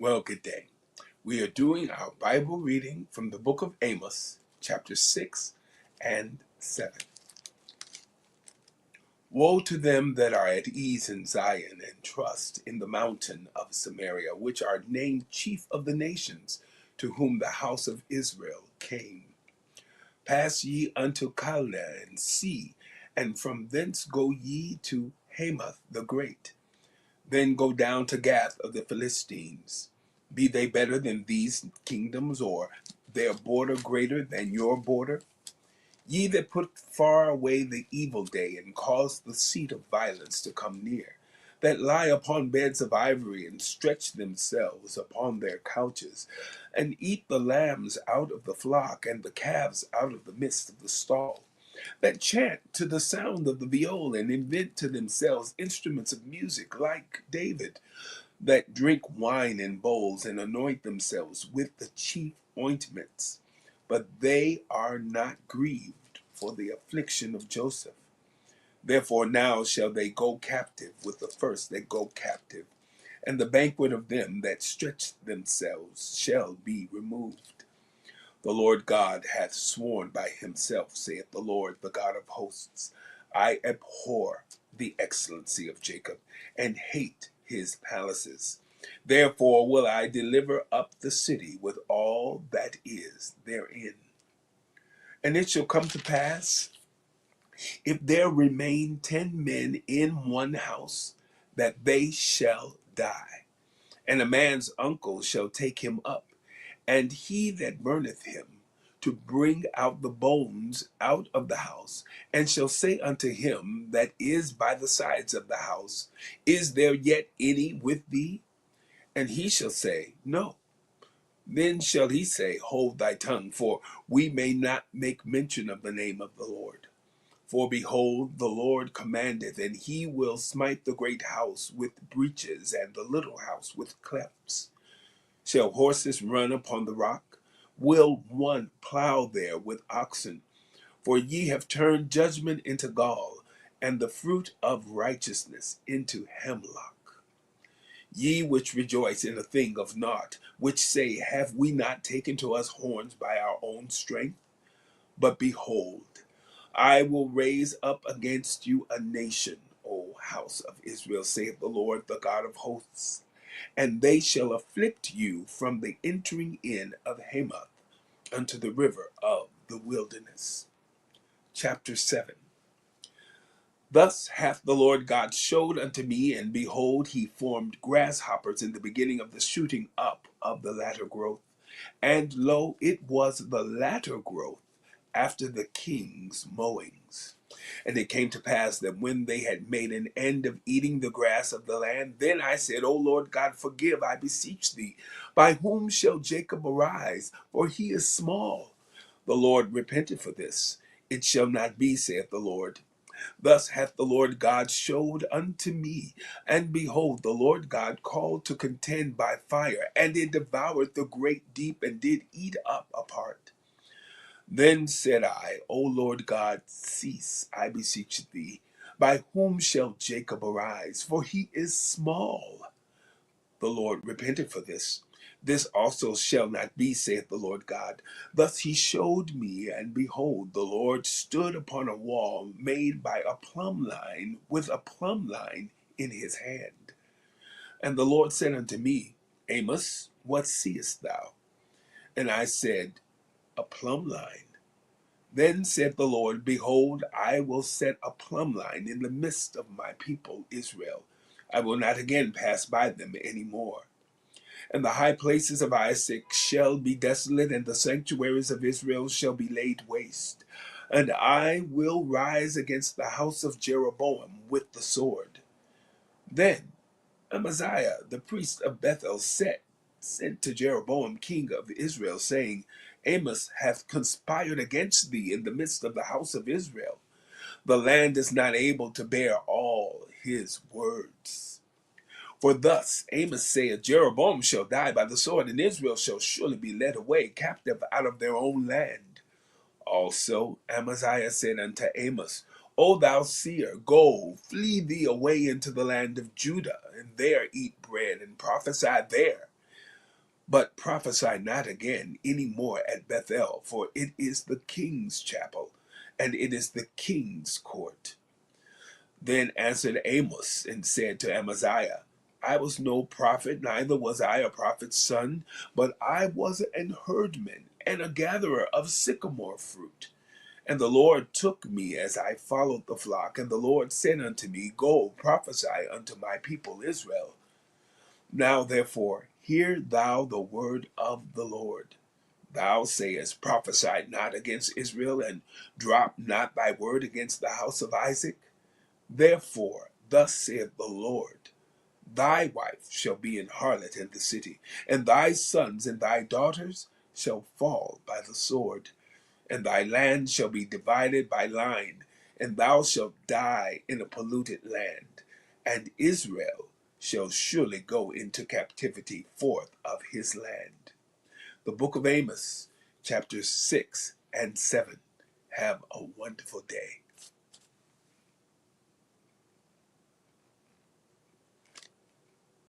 Well, good day. We are doing our Bible reading from the book of Amos, chapter 6 and 7. Woe to them that are at ease in Zion and trust in the mountain of Samaria, which are named chief of the nations, to whom the house of Israel came. Pass ye unto Calneh and see, and from thence go ye to Hamath the great. Then go down to Gath of the Philistines. Be they better than these kingdoms, or their border greater than your border? Ye that put far away the evil day, and cause the seat of violence to come near, that lie upon beds of ivory, and stretch themselves upon their couches, and eat the lambs out of the flock, and the calves out of the midst of the stall, that chant to the sound of the viol, and invent to themselves instruments of music like David, that drink wine in bowls, and anoint themselves with the chief ointments. But they are not grieved for the affliction of Joseph. Therefore now shall they go captive with the first that go captive, and the banquet of them that stretch themselves shall be removed. The Lord God hath sworn by himself, saith the Lord, the God of hosts, I abhor the excellency of Jacob, and hate his palaces. Therefore will I deliver up the city with all that is therein. And it shall come to pass, if there remain 10 men in one house, that they shall die. And a man's uncle shall take him up, and he that burneth him, to bring out the bones out of the house, and shall say unto him that is by the sides of the house, Is there yet any with thee? And he shall say, No. Then shall he say, Hold thy tongue, for we may not make mention of the name of the Lord. For behold, the Lord commandeth, and he will smite the great house with breaches, and the little house with clefts. Shall horses run upon the rock? Will one plow there with oxen? For ye have turned judgment into gall, and the fruit of righteousness into hemlock. Ye which rejoice in a thing of naught, which say, Have we not taken to us horns by our own strength? But behold, I will raise up against you a nation, O house of Israel, saith the Lord, the God of hosts, and they shall afflict you from the entering in of Hamath unto the river of the wilderness. Chapter 7. Thus hath the Lord God showed unto me, and behold, he formed grasshoppers in the beginning of the shooting up of the latter growth. And lo, it was the latter growth after the king's mowings. And it came to pass that when they had made an end of eating the grass of the land, then I said, O Lord God, forgive, I beseech thee. By whom shall Jacob arise? For he is small. The Lord repented for this. It shall not be, saith the Lord. Thus hath the Lord God showed unto me, and behold, the Lord God called to contend by fire, and it devoured the great deep, and did eat up a part. Then said I, O Lord God, cease, I beseech thee. By whom shall Jacob arise? For he is small. The Lord repented for this. This also shall not be, saith the Lord God. Thus he showed me, and behold, the Lord stood upon a wall made by a plumb line, with a plumb line in his hand. And the Lord said unto me, Amos, what seest thou? And I said, A plumb line. Then said the Lord, Behold, I will set a plumb line in the midst of my people Israel. I will not again pass by them any more. And the high places of Isaac shall be desolate, and the sanctuaries of Israel shall be laid waste. And I will rise against the house of Jeroboam with the sword. Then Amaziah, the priest of Bethel, sent to Jeroboam, king of Israel, saying, Amos hath conspired against thee in the midst of the house of Israel. The land is not able to bear all his words. For thus Amos saith, Jeroboam shall die by the sword, and Israel shall surely be led away captive out of their own land. Also Amaziah said unto Amos, O thou seer, go, flee thee away into the land of Judah, and there eat bread, and prophesy there. But prophesy not again any more at Bethel, for it is the king's chapel, and it is the king's court. Then answered Amos and said to Amaziah, I was no prophet, neither was I a prophet's son, but I was an herdman and a gatherer of sycamore fruit. And the Lord took me as I followed the flock, and the Lord said unto me, Go, prophesy unto my people Israel. Now therefore, hear thou the word of the Lord. Thou sayest, Prophesy not against Israel, and drop not thy word against the house of Isaac. Therefore, thus saith the Lord, Thy wife shall be an harlot in the city, and thy sons and thy daughters shall fall by the sword, and thy land shall be divided by line, and thou shalt die in a polluted land, and Israel shall surely go into captivity forth of his land. The book of Amos, chapters 6 and 7. Have a wonderful day.